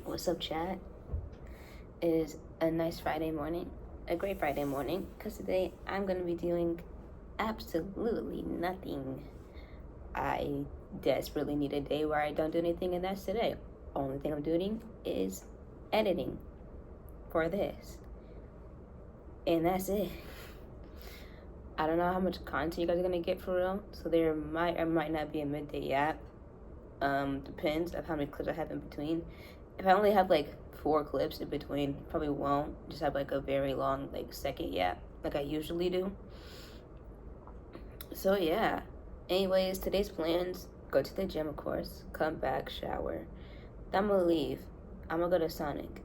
What's up, chat? It is a nice Friday morning, a great Friday morning, because today I'm going to be doing absolutely nothing. I desperately need a day where I don't do anything, and that's today. Only thing I'm doing is editing for this, and that's it. I don't know how much content you guys are going to get for real, so there might or might not be a midday yap. Depends of how many clips I have in between. If I only have like 4 clips in between, probably won't. Just have like a very long like second yap like I usually do. So yeah. Anyways, today's plans: go to the gym, of course, come back, shower. Then I'm gonna leave. I'm gonna go to Sonic.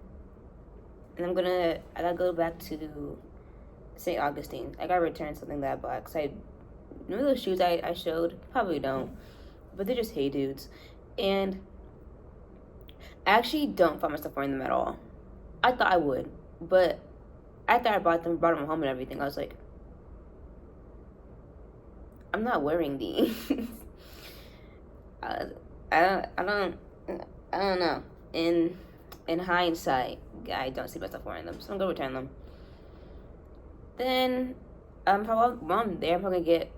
And I gotta go back to St. Augustine. I gotta return something that I bought. Cause remember those shoes I showed? Probably don't. But they're just Hey Dudes. And I actually don't find myself wearing them at all. I thought I would, but after I brought them home and everything, I was like, I'm not wearing these. I don't know. In hindsight, I don't see myself wearing them, so I'm gonna return them. Then while I'm there, I'm probably gonna get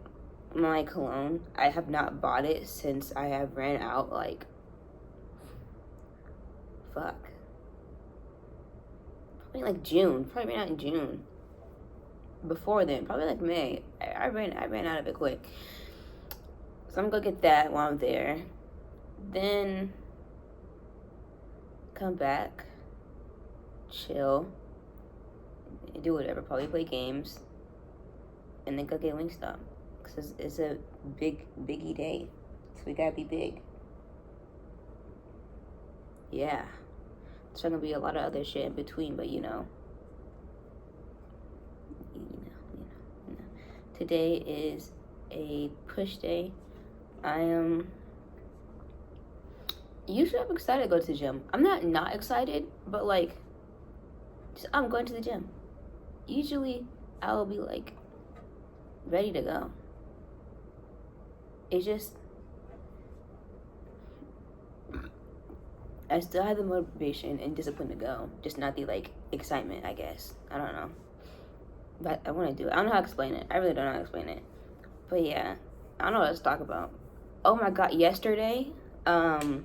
my cologne. I have not bought it since I have ran out. Like, fuck. Probably like June. Probably ran out in June. Before then, probably like May. I ran out of it quick. So I'm gonna go get that while I'm there. Then come back, chill, do whatever. Probably play games, and then go get Wingstop. Cause it's a biggie day, so we gotta be big. Yeah. There's gonna be a lot of other shit in between, but you know. Today is a push day. Usually I'm excited to go to the gym. I'm not excited, but like, I'm going to the gym. Usually I'll be like ready to go. It's just, I still have the motivation and discipline to go, just not the like excitement, I guess. I don't know. But I want to do it. I don't know how to explain it. I really don't know how to explain it. But yeah, I don't know what else to talk about. Oh my god, yesterday, I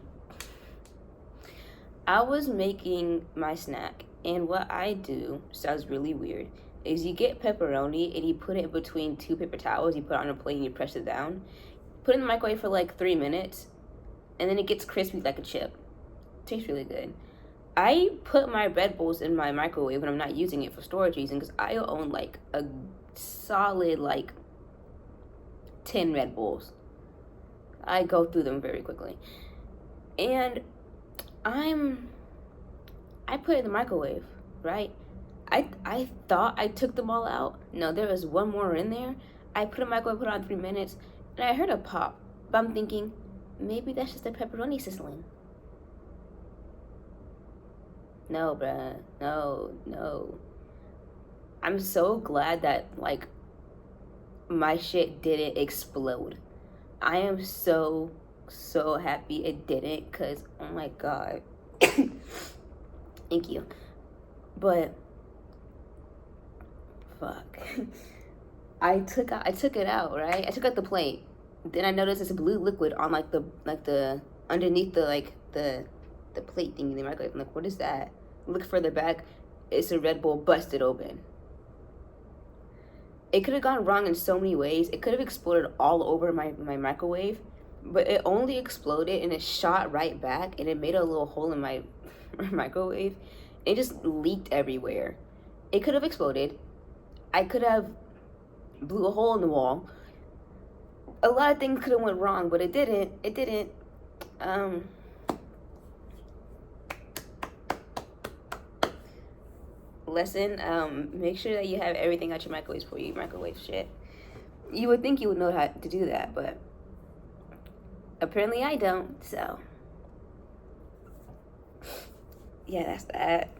was making my snack, and what I do sounds really weird. Is you get pepperoni and you put it in between 2 paper towels. You put it on a plate and you press it down. Put it in the microwave for like 3 minutes, and then it gets crispy like a chip. Tastes really good. I put my Red Bulls in my microwave when I'm not using it for storage reasons, because I own like a solid like 10 Red Bulls. I go through them very quickly. And I put it in the microwave, right? I thought I took them all out. No, there was one more in there. I put it in the microwave, put it on 3 minutes, and I heard a pop. But I'm thinking, maybe that's just the pepperoni sizzling. No, bruh. No. I'm so glad that, like, my shit didn't explode. I am so happy it didn't, because, oh my god. Thank you. But, fuck. I took it out, right? I took out the plate. Then I noticed this blue liquid on, like, the underneath the plate thing in the microwave. I'm like, what is that? Look further back, it's a Red Bull busted open. It could have gone wrong in so many ways. It could have exploded all over my microwave, but it only exploded and it shot right back, and it made a little hole in my microwave. It just leaked everywhere. It could have exploded. I could have blew a hole in the wall. A lot of things could have went wrong, but it didn't. Lesson, make sure that you have everything out your microwave before you microwave shit. You would think you would know how to do that, but apparently I don't, so yeah, that's that.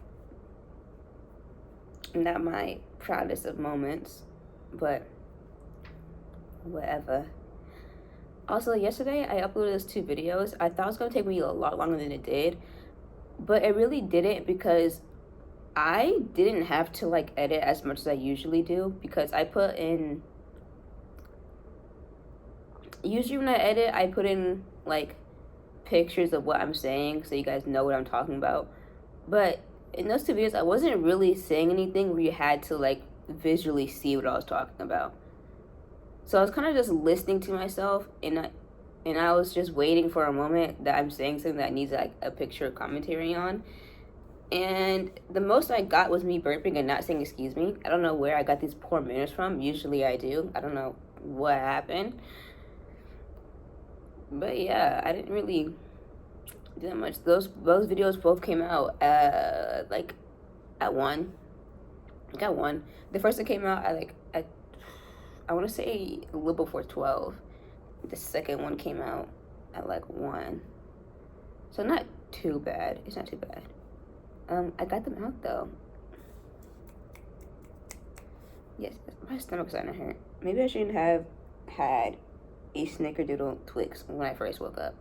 Not my proudest of moments, but whatever. Also, yesterday I uploaded those 2 videos. I thought it was going to take me a lot longer than it did, but it really didn't, because I didn't have to like edit as much as I usually do, because I put in, usually when I edit, I put in like pictures of what I'm saying so you guys know what I'm talking about. But in those two videos, I wasn't really saying anything where you had to like visually see what I was talking about. So I was kind of just listening to myself, and I was just waiting for a moment that I'm saying something that needs like a picture of commentary on. And the most I got was me burping and not saying excuse me. I don't know where I got these poor manners from. Usually I do. I don't know what happened. But yeah, I didn't really do that much. Those videos both came out like at 1. I got 1. The first one came out at I want to say a little before 12. The second one came out at like 1. So not too bad. It's not too bad. I got them out though. Yes, my stomach's starting to hurt. Maybe I shouldn't have had a snickerdoodle Twix when I first woke up.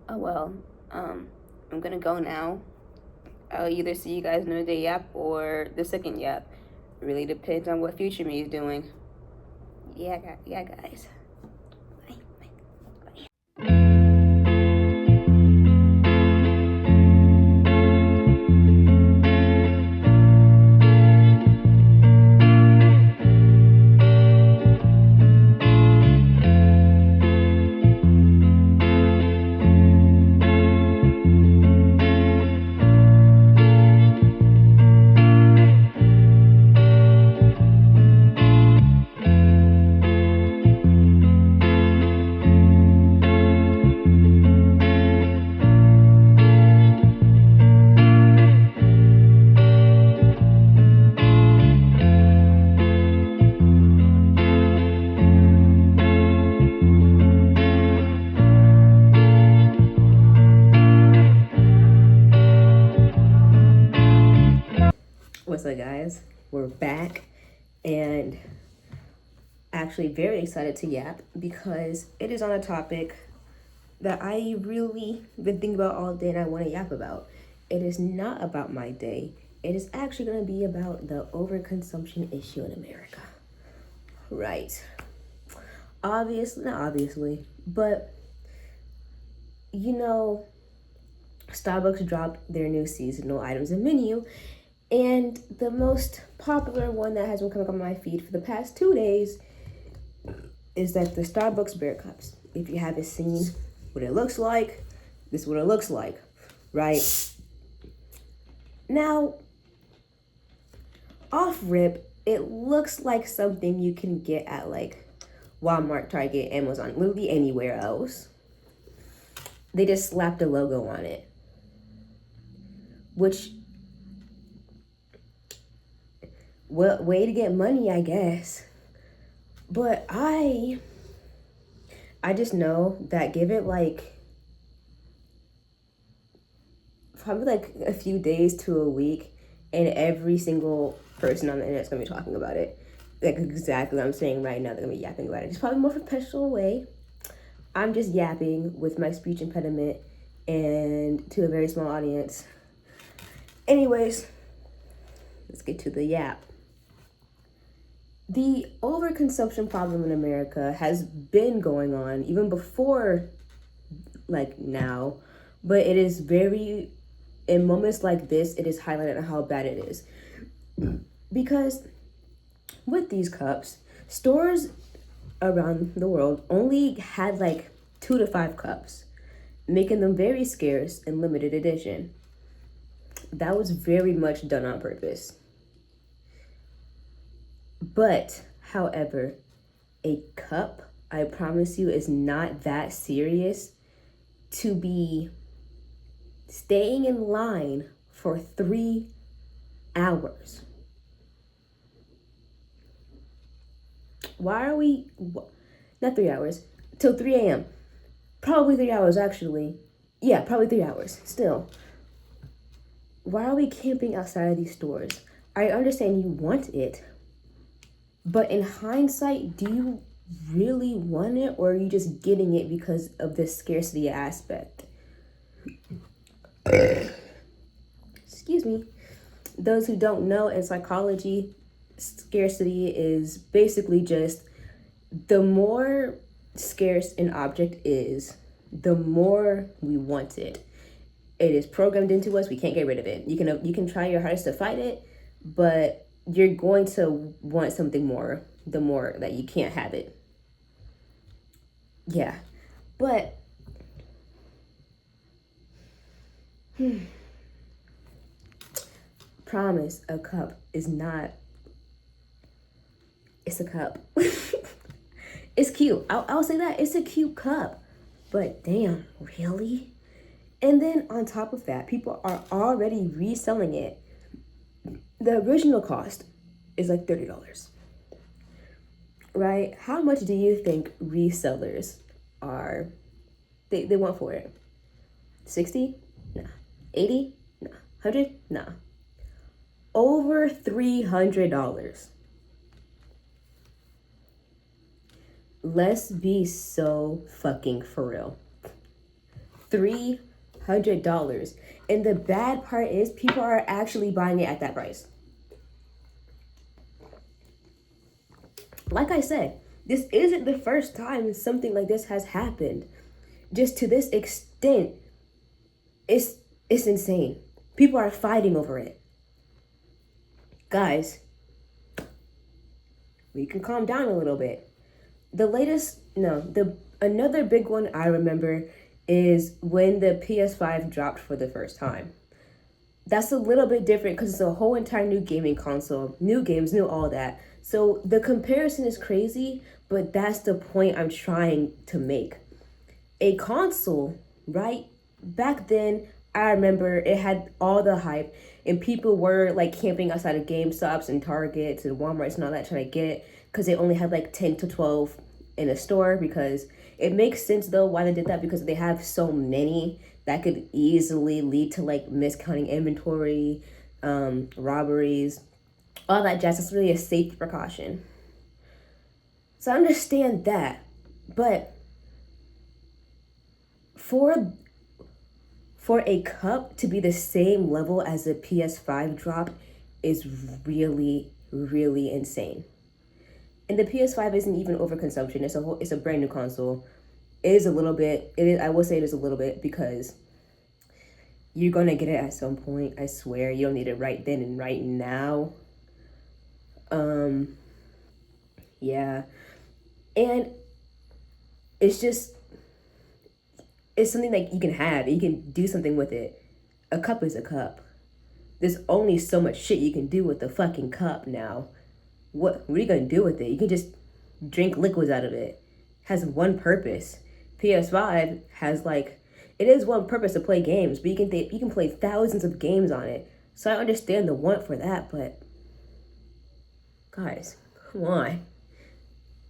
Oh well. I'm gonna go now. I'll either see you guys another day yap or the second yap. It really depends on what future me is doing. Yeah, guys. Bye. What's up, guys? We're back, and actually very excited to yap because it is on a topic that I really been thinking about all day and I want to yap about. It is not about my day. It is actually going to be about the overconsumption issue in America. Right. Not obviously, but you know, Starbucks dropped their new seasonal items and menu, and the most popular one that has been coming up on my feed for the past 2 days is that the Starbucks bear cups. If you haven't seen what it looks like, this is what it looks like, right? Now, off rip, it looks like something you can get at like Walmart, Target, Amazon, literally anywhere else. They just slapped a logo on it, which, well, way to get money, I guess. But I just know that give it like probably like a few days to a week, and every single person on the internet is gonna be talking about it. Like exactly what I'm saying right now, they're gonna be yapping about it. It's probably more professional way. I'm just yapping with my speech impediment and to a very small audience. Anyways, let's get to the yap. The overconsumption problem in America has been going on even before like now, but it is very, in moments like this, it is highlighted on how bad it is. Because with these cups, stores around the world only had like 2 to 5 cups, making them very scarce and limited edition. That was very much done on purpose. But, however, a cup, I promise you, is not that serious to be staying in line for 3 hours. Why are we, not 3 hours, till 3 a.m. Probably 3 hours, actually. Yeah, probably 3 hours, still. Why are we camping outside of these stores? I understand you want it, but in hindsight, do you really want it, or are you just getting it because of the scarcity aspect? Excuse me. Those who don't know, in psychology, scarcity is basically just the more scarce an object is, the more we want it. It is programmed into us. We can't get rid of it. You can try your hardest to fight it, but you're going to want something more the more that you can't have it. Yeah. But promise, a cup is not, it's a cup. It's cute. I'll say that. It's a cute cup. But damn, really? And then on top of that, people are already reselling it. The original cost is like $30. Right? How much do you think resellers are they want for it? 60? Nah. 80? Nah. 100? Nah. Over $300. Let's be so fucking for real. $300. And the bad part is people are actually buying it at that price. Like I said, this isn't the first time something like this has happened. Just to this extent, it's insane. People are fighting over it. Guys, we can calm down a little bit. Another big one I remember is when the PS5 dropped for the first time. That's a little bit different because it's a whole entire new gaming console, new games, new all that. So the comparison is crazy, but that's the point I'm trying to make. A console, right? Back then, I remember it had all the hype, and people were like camping outside of GameStops and Targets and Walmarts and all that trying to get it because they only had like 10 to 12 in a store. Because it makes sense though why they did that, because they have so many that could easily lead to like miscounting inventory, robberies, all that jazz. It's really a safety precaution. So I understand that, but for a cup to be the same level as a PS5 drop is really, really insane. And the PS5 isn't even overconsumption. It's a brand new console. It is a little bit. I will say it is a little bit, because you're gonna get it at some point. I swear, you don't need it right then and right now. Yeah, and it's something that you can have. You can do something with it. A cup is a cup. There's only so much shit you can do with the fucking cup now. What are you gonna do with it? You can just drink liquids out of it. It has one purpose. PS5 has it is one purpose to play games, but you can play thousands of games on it. So I understand the want for that, but guys, come on.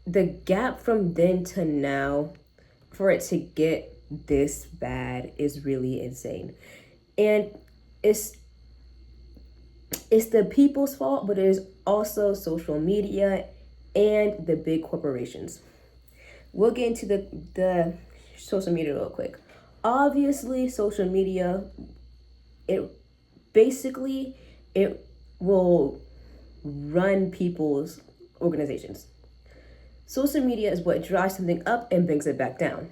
The gap from then to now, for it to get this bad, is really insane. And it's the people's fault, but it is also social media and the big corporations. We'll get into the social media real quick. Obviously, social media, it will run people's organizations. Social media is what drives something up and brings it back down.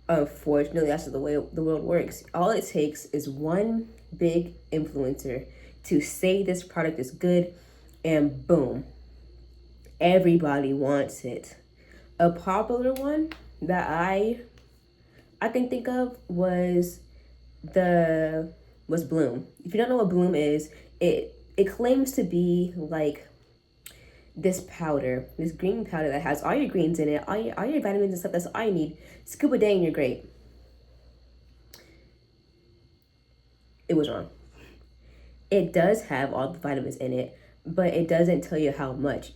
Unfortunately, that's the way the world works. All it takes is one big influencer to say this product is good, and boom, everybody wants it. A popular one that I can think of was Bloom. If you don't know what Bloom is, it claims to be like this powder, this green powder that has all your greens in it, all your vitamins and stuff. That's all you need. Scoop a day and you're great. It was wrong. It does have all the vitamins in it, but it doesn't tell you how much.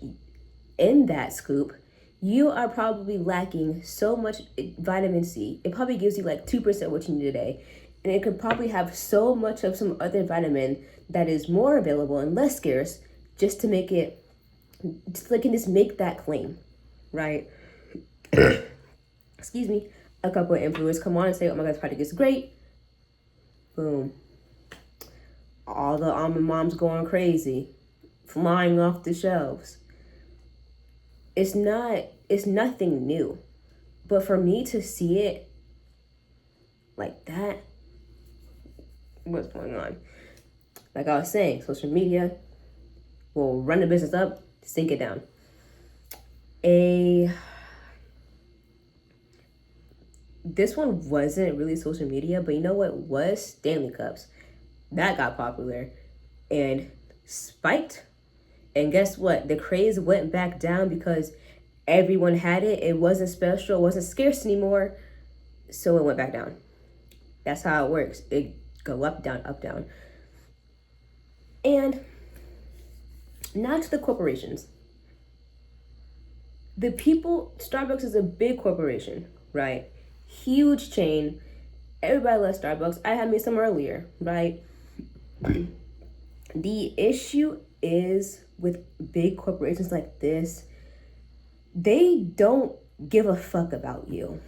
In that scoop, you are probably lacking so much vitamin C. It probably gives you like 2% what you need a day. And it could probably have so much of some other vitamin that is more available and less scarce, just to make it, just make that claim, right? Excuse me. A couple of influencers come on and say, oh my God, this product is great. Boom. All the almond moms going crazy, flying off the shelves. It's nothing new. But for me to see it like that, what's going on? Like I was saying, social media will run the business up, sink it down. This one wasn't really social media, but you know what was? Stanley Cups. That got popular and spiked. And guess what? The craze went back down because everyone had it. It wasn't special. It wasn't scarce anymore. So it went back down. That's how it works. It go up, down, up, down. And now to the corporations. The people, Starbucks is a big corporation, right? Huge chain. Everybody loves Starbucks. I had me some earlier, right? The issue is with big corporations like this, they don't give a fuck about you.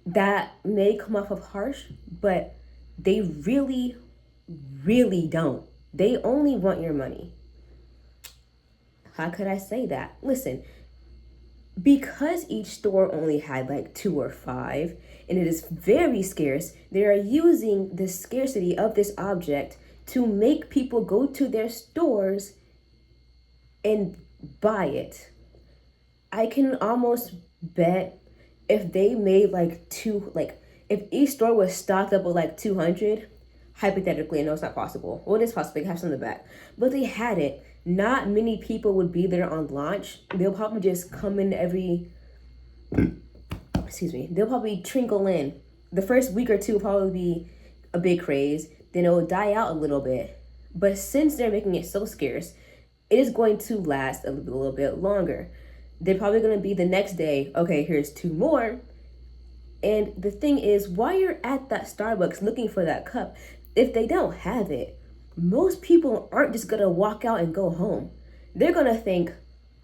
That may come off of harsh, but they really, really don't. They only want your money. How could I say that? Listen, because each store only had like 2 or 5, and it is very scarce, they are using the scarcity of this object to make people go to their stores and buy it. I can almost bet if they made if each store was stocked up with like 200, hypothetically, I know it's not possible. Well, it is possible, they have some in the back. But they had it. Not many people would be there on launch. They'll probably just come in they'll probably trickle in. The first week or two will probably be a big craze. Then it will die out a little bit. But since they're making it so scarce, it is going to last a little bit longer. They're probably going to be the next day, okay, here's 2 more. And the thing is, while you're at that Starbucks looking for that cup, if they don't have it, most people aren't just going to walk out and go home. They're going to think,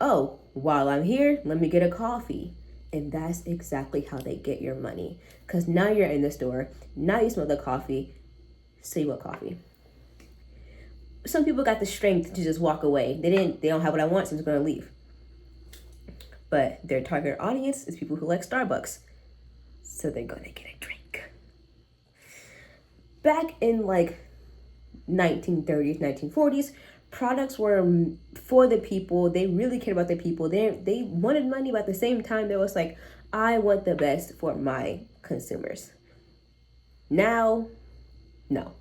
oh, while I'm here, let me get a coffee. And that's exactly how they get your money. Because now you're in the store, now you smell the coffee, so you want coffee. Some people got the strength to just walk away. They don't have what I want, so I'm just going to leave. But their target audience is people who like Starbucks. So they're going to get a drink. Back in 1930s, 1940s, products were for the people. They really cared about the people. They wanted money, but at the same time, there was I want the best for my consumers. Now, no.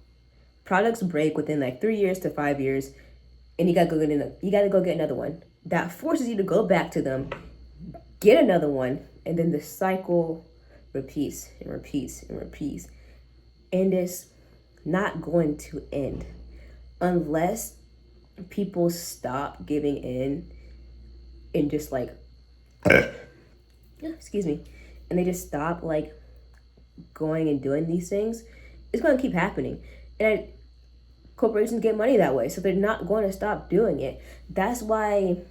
Products break within 3 years to 5 years, and you gotta go get another one. That forces you to go back to them, get another one, and then the cycle repeats and repeats and repeats. And it's not going to end unless people stop giving in and just excuse me, and they just stop going and doing these things. It's going to keep happening. And corporations get money that way, so they're not going to stop doing it. That's why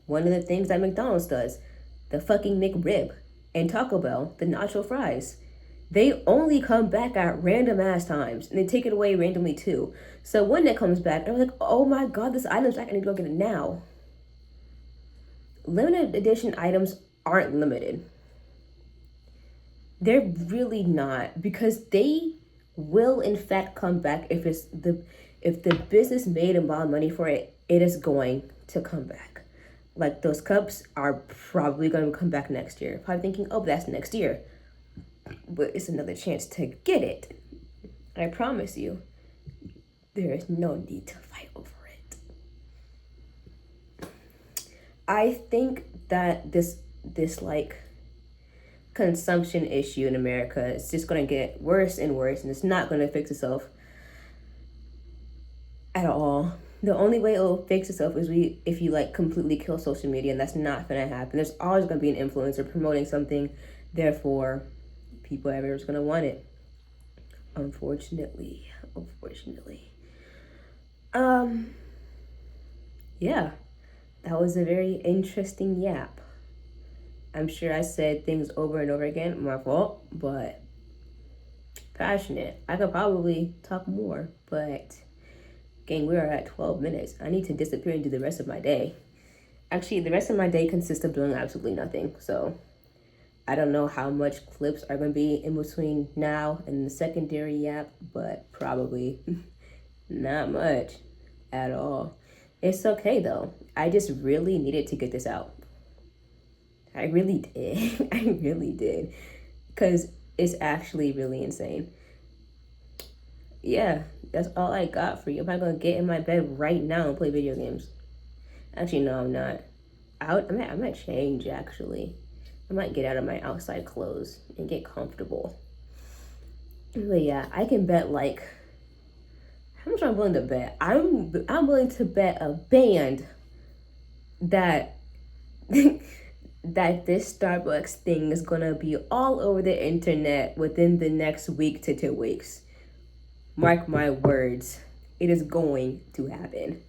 one of the things that McDonald's does, the fucking McRib, and Taco Bell, the nacho fries, they only come back at random ass times, and they take it away randomly too. So when it comes back, I'm like, oh my God, this item's back, I need to go get it now. Limited edition items aren't limited. They're really not, because they will in fact come back. If the business made a lot of money for it, it is going to come back. Those cups are probably going to come back next year. Probably thinking, oh, that's next year. But it's another chance to get it. I promise you, there is no need to fight over it. I think that this consumption issue in America is just going to get worse and worse, and it's not going to fix itself at all. The only way it will fix itself is if you completely kill social media, and that's not going to happen. There's always going to be an influencer promoting something, therefore people everywhere's going to want it. Unfortunately. Yeah. That was a very interesting yap. I'm sure I said things over and over again. My fault, but passionate. I could probably talk more, but gang, we are at 12 minutes. I need to disappear and do the rest of my day. Actually, the rest of my day consists of doing absolutely nothing. So I don't know how much clips are going to be in between now and the secondary yap, but probably not much at all. It's okay though. I just really needed to get this out. I really did. I really did. Because it's actually really insane. Yeah, that's all I got for you. I'm not going to get in my bed right now and play video games. Actually, no, I'm not. I might change, actually. I might get out of my outside clothes and get comfortable. But yeah, I can bet like, how much am I willing to bet? I'm willing to bet a band that that this Starbucks thing is gonna be all over the internet within the next week to 2 weeks. Mark my words, it is going to happen.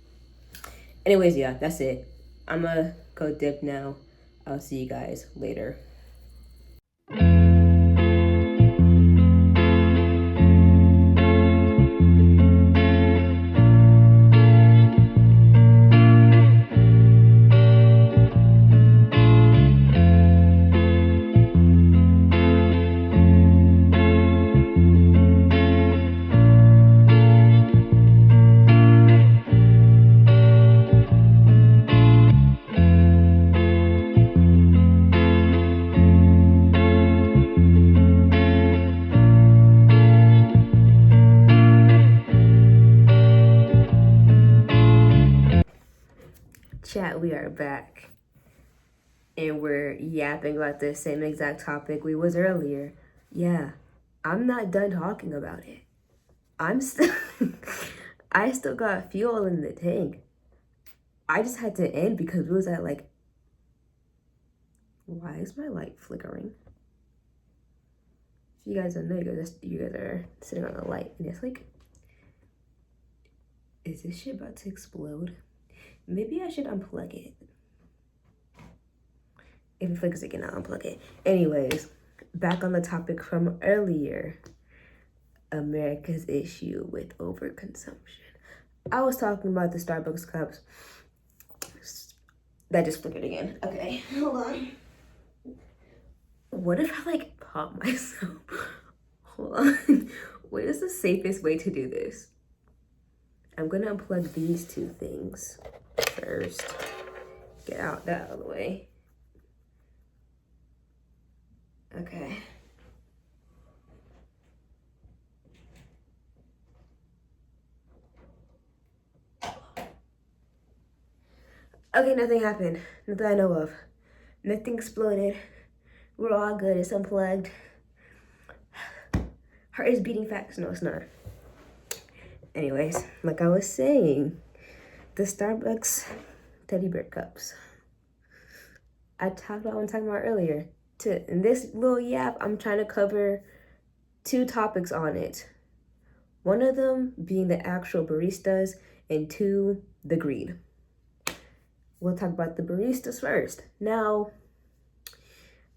Anyways, yeah, that's it. I'm gonna go dip now. I'll see you guys later. Chat, we are back. And we're yapping about the same exact topic we was earlier. Yeah, I'm not done talking about it. I'm still I still got fuel in the tank. I just had to end because we was at like, why is my light flickering? You guys don't know, you guys are sitting on the light and it's like, is this shit about to explode? Maybe I should unplug it. If it flickers again, I'll unplug it. Anyways, back on the topic from earlier, America's issue with overconsumption. I was talking about the Starbucks cups. That just flickered again. Okay, hold on. What if I like pop myself? Hold on. What is the safest way to do this? I'm gonna unplug these two things first. Get that out of the way. Okay. Okay, nothing happened. Not that I know of. Nothing exploded. We're all good. It's unplugged. Heart is beating fast. No, it's not. Anyways, like I was saying, the Starbucks teddy bear cups. I talked about what I'm talking about earlier. In this little yap, I'm trying to cover 2 topics on it. One of them being the actual baristas, and 2, the greed. We'll talk about the baristas first. Now,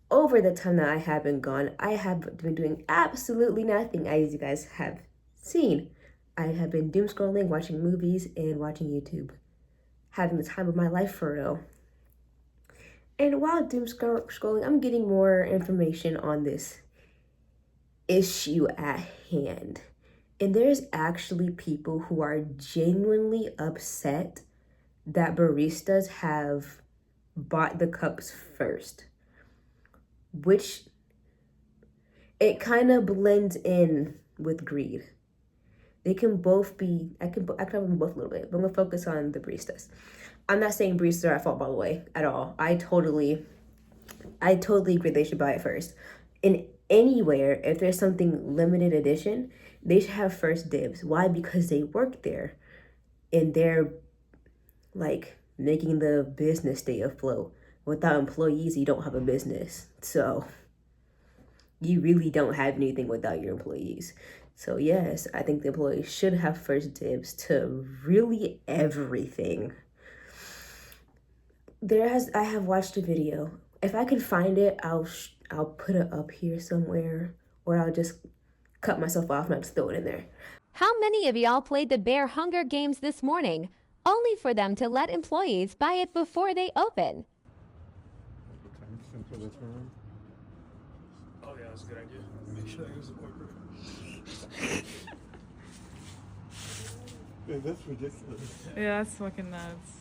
over the time that I have been gone, I have been doing absolutely nothing, as you guys have seen. I have been doom scrolling, watching movies, and watching YouTube. Having the time of my life for real. And while doom scrolling, I'm getting more information on this issue at hand. And there's actually people who are genuinely upset that baristas have bought the cups first, which it kind of blends in with greed. They can both be, I can cover them both a little bit, but I'm gonna focus on the baristas. I'm not saying baristas are at fault, by the way, at all. I totally agree they should buy it first. In anywhere, if there's something limited edition, they should have first dibs. Why? Because they work there and they're like making the business stay afloat. Without employees, you don't have a business. So you really don't have anything without your employees. So yes, I think the employees should have first dibs to really everything. I have watched a video. If I can find it, I'll put it up here somewhere, or I'll just cut myself off and I'll just throw it in there. How many of y'all played the Bear Hunger Games this morning, only for them to let employees buy it before they open? Oh yeah, that's a good idea. Make sure that goes to worker. Man, that's ridiculous. Yeah, that's fucking nuts.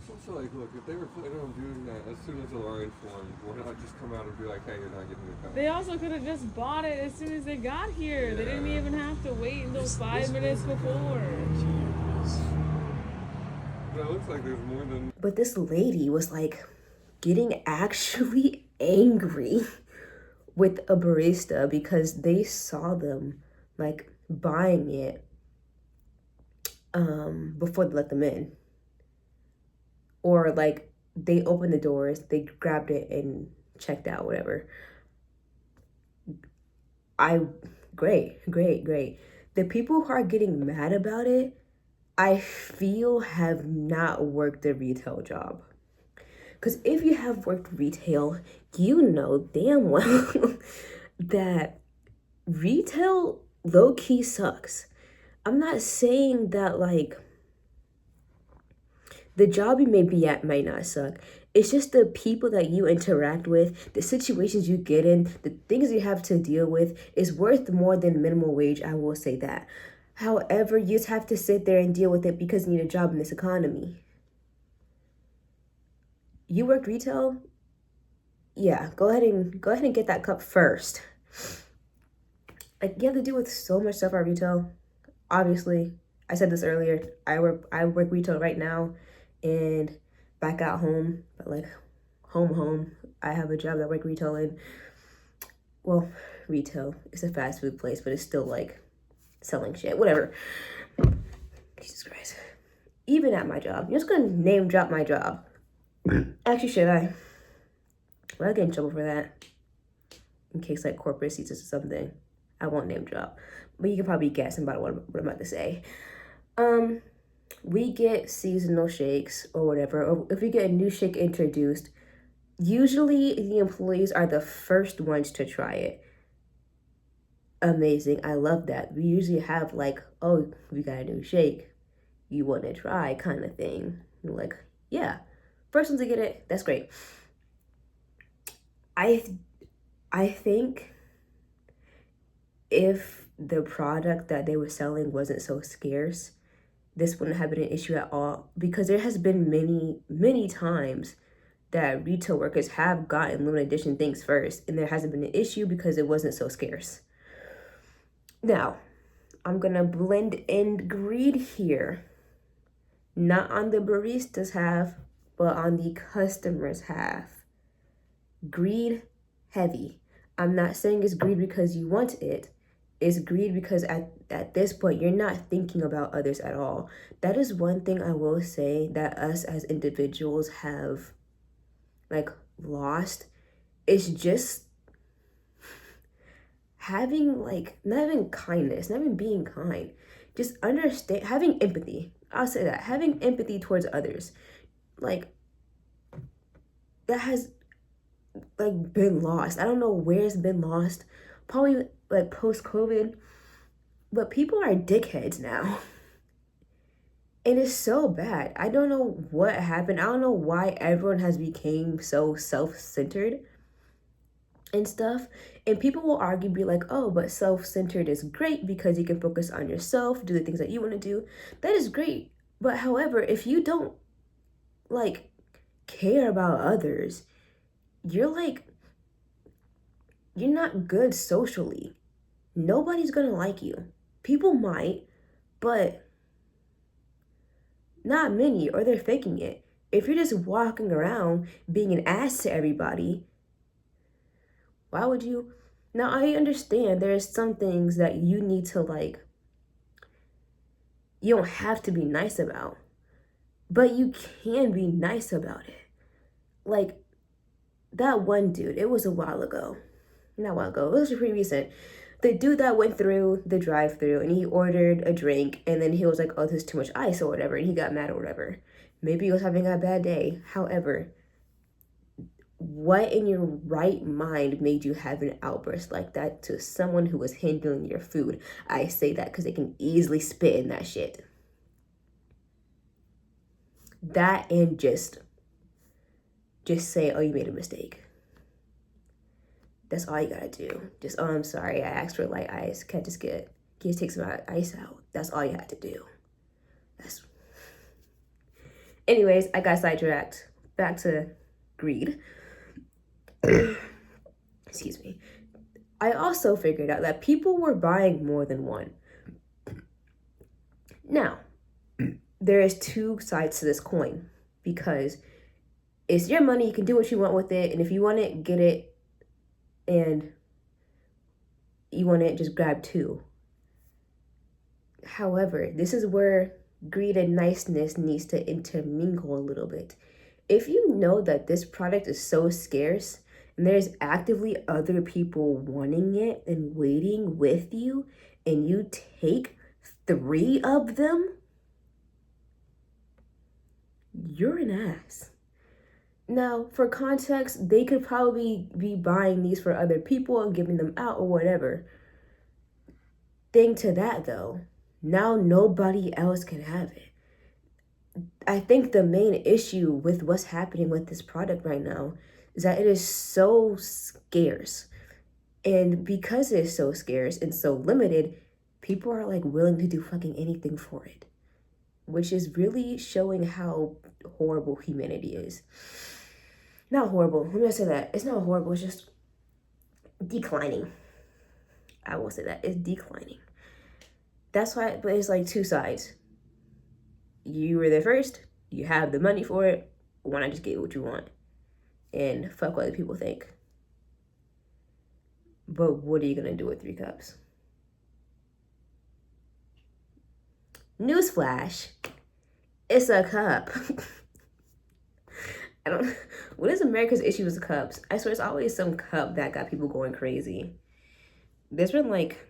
Also, like, look, if they were planning on doing that as soon as the line formed, why not just come out and be like, hey, you're not getting your cut? They also could have just bought it as soon as they got here. Yeah. They didn't even have to wait until 5 minutes before. But it looks like there's more than... But this lady was like getting actually angry with a barista because they saw them like buying it before they let them in. Or like they opened the doors, they grabbed it and checked out, whatever. Great. The people who are getting mad about it, I feel have not worked a retail job. Because if you have worked retail, you know damn well that retail low-key sucks. I'm not saying that like the job you may be at might not suck. It's just the people that you interact with, the situations you get in, the things you have to deal with is worth more than minimum wage, I will say that. However, you just have to sit there and deal with it because you need a job in this economy. You worked retail? Yeah, go ahead and get that cup first. Like, you have to deal with so much stuff at retail. Obviously, I said this earlier, I work retail right now and back at home, but like home, I have a job that I work retail in. Well, retail, it's a fast food place, but it's still like selling shit, whatever. Jesus Christ. Even at my job, you're just gonna name drop my job. Actually, should I? Well, I'll get in trouble for that. In case like corporate sees us or something. I won't name drop. But you can probably guess about what I'm about to say. We get seasonal shakes or whatever. Or if we get a new shake introduced, usually the employees are the first ones to try it. Amazing. I love that. We usually have like, oh, we got a new shake. You want to try kind of thing. You're like, yeah. First one to get it, that's great. I think if the product that they were selling wasn't so scarce, this wouldn't have been an issue at all, because there has been many times that retail workers have gotten limited edition things first, and there hasn't been an issue because it wasn't so scarce. Now, I'm gonna blend in greed here. Not on the barista's half, but on the customer's half. Greed heavy. I'm not saying it's greed because you want it. It's greed because at this point, you're not thinking about others at all. That is one thing I will say that us as individuals have like lost. It's just having like, not even kindness, not even being kind. Just understand, having empathy. I'll say that. Having empathy towards others. Like, that has like been lost. I don't know where it's been lost. Probably like post-COVID. But people are dickheads now. And it's so bad. I don't know what happened. I don't know why everyone has become so self-centered and stuff. And people will argue, be like, oh, but self-centered is great because you can focus on yourself, do the things that you want to do. That is great. But however, if you don't like care about others, you're not good socially. Nobody's gonna like you. People might, but not many, or they're faking it. If you're just walking around being an ass to everybody, why would you? Now, I understand there's some things that you need to like, you don't have to be nice about, but you can be nice about it. Like, that one dude, it was a while ago. Not a while ago, it was pretty recent. The dude that went through the drive-thru and he ordered a drink and then he was like, oh, this is too much ice or whatever, and he got mad or whatever. Maybe you was having a bad day. However, what in your right mind made you have an outburst like that to someone who was handling your food? I say that because they can easily spit in that shit. That and just say, oh, you made a mistake. That's all you gotta do. Just, oh, I'm sorry, I asked for light ice. Can you just take some ice out? That's all you had to do. Anyways, I got sidetracked. Back to greed. Excuse me. I also figured out that people were buying more than one. Now, there is two sides to this coin, because it's your money, you can do what you want with it, and if you want it, get it, and you want it, just grab two. However, this is where greed and niceness needs to intermingle a little bit. If you know that this product is so scarce and there's actively other people wanting it and waiting with you, and you take 3 of them, you're an ass. Now, for context, they could probably be buying these for other people and giving them out or whatever. Thing to that though, now nobody else can have it. I think the main issue with what's happening with this product right now is that it is so scarce. And because it's so scarce and so limited, people are like willing to do fucking anything for it, which is really showing how horrible humanity is. Not horrible, let me not say that. It's not horrible, it's just declining. I won't say that, it's declining. That's why, but it's like two sides. You were there first, you have the money for it, why not just get what you want? And fuck what other people think. But what are you gonna do with 3 cups? Newsflash, it's a cup. What is America's issue with cups? I swear it's always some cup that got people going crazy. There's been like,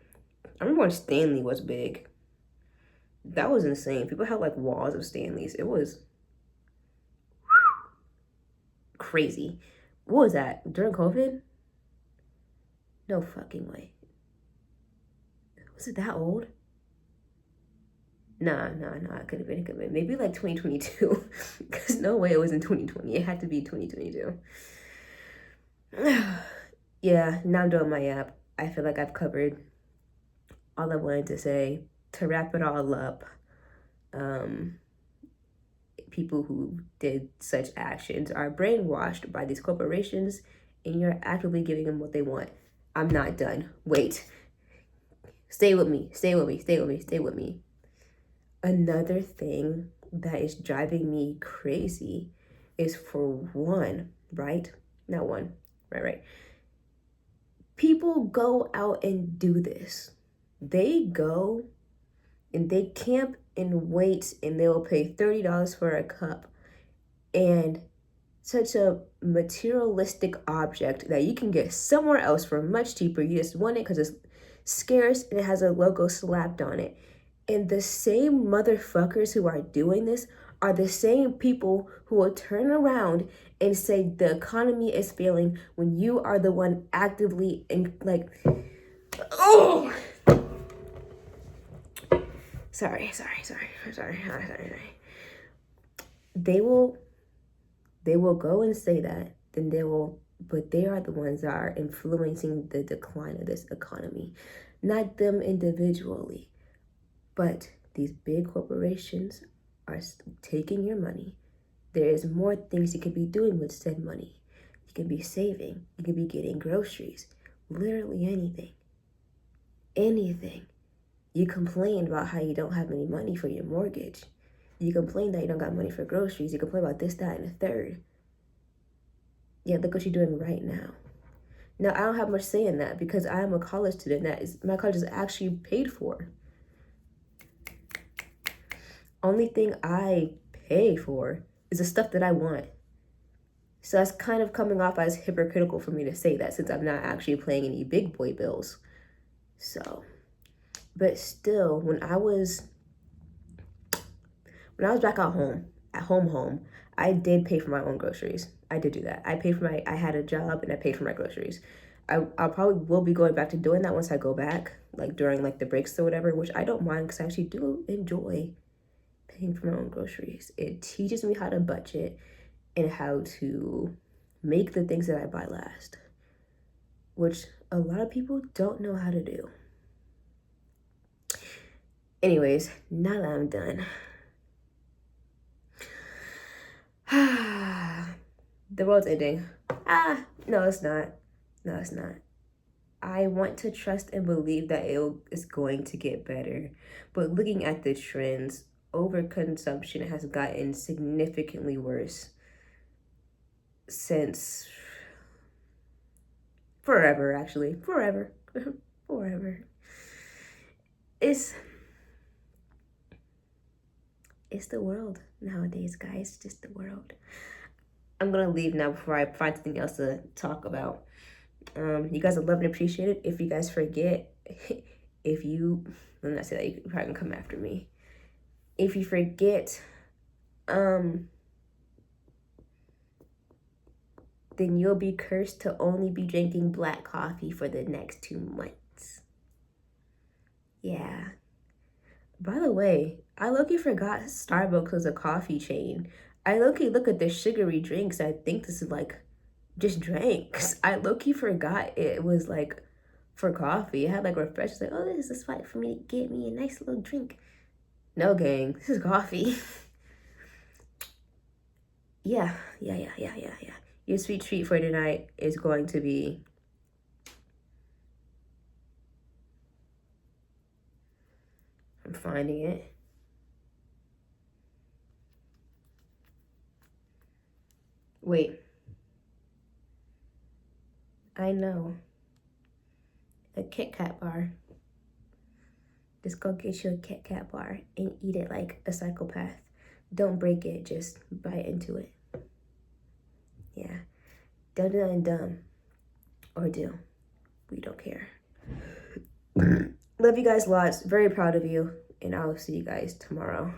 I remember when Stanley was big. That was insane. People had like walls of Stanleys. It was crazy. What was that? During COVID? No fucking way. Was it that old? Nah, it could have been. Maybe like 2022. Because no way it was in 2020. It had to be 2022. Yeah, now I'm doing my app. I feel like I've covered all I wanted to say. To wrap it all up, people who did such actions are brainwashed by these corporations, and you're actively giving them what they want. I'm not done. Wait. Stay with me. Another thing that is driving me crazy is, for one, right? Not one. Right. People go out and do this. They go and they camp and wait, and they will pay $30 for a cup. And such a materialistic object that you can get somewhere else for much cheaper. You just want it because it's scarce and it has a logo slapped on it. And the same motherfuckers who are doing this are the same people who will turn around and say the economy is failing when you are the one actively oh. Sorry. They will go and say that, but they are the ones that are influencing the decline of this economy. Not them individually, but these big corporations are taking your money. There is more things you could be doing with said money. You could be saving, you could be getting groceries, literally anything. You complain about how you don't have any money for your mortgage. You complain that you don't got money for groceries. You complain about this, that, and the third. Yeah, look what you're doing right now. Now, I don't have much say in that because I am a college student. My college is actually paid for. Only thing I pay for is the stuff that I want. So that's kind of coming off as hypocritical for me to say that, since I'm not actually paying any big boy bills. So, but still, when I was back at home at home, I did pay for my own groceries. I did do that. I had a job and I paid for my groceries. I'll probably will be going back to doing that once I go back, like during like the breaks or whatever, which I don't mind because I actually do enjoy paying for my own groceries. It teaches me how to budget and how to make the things that I buy last, which a lot of people don't know how to do. Anyways, now that I'm done, the world's ending. No, it's not. No, it's not. I want to trust and believe that it's going to get better. But looking at the trends, overconsumption has gotten significantly worse since forever, actually. Forever. Forever. It's the world nowadays, guys. Just the world. I'm gonna leave now before I find something else to talk about. You guys are loved and appreciated. If you guys forget, let me not say that, you probably can come after me. If you forget, then you'll be cursed to only be drinking black coffee for the next 2 months. Yeah. By the way, I low-key forgot Starbucks was a coffee chain. I low-key look at the sugary drinks. I think this is like just drinks. I low-key forgot it was like for coffee. It had like refreshers. Like, oh, this is a spot for me to get me a nice little drink. No, gang, this is coffee. Yeah. Your sweet treat for tonight is going to be I'm finding it. Wait. I know. A Kit Kat bar. Just go get you a Kit Kat bar and eat it like a psychopath. Don't break it, just bite into it. Yeah. Don't do nothing dumb. Or do. We don't care. Love you guys lots. Very proud of you. And I'll see you guys tomorrow.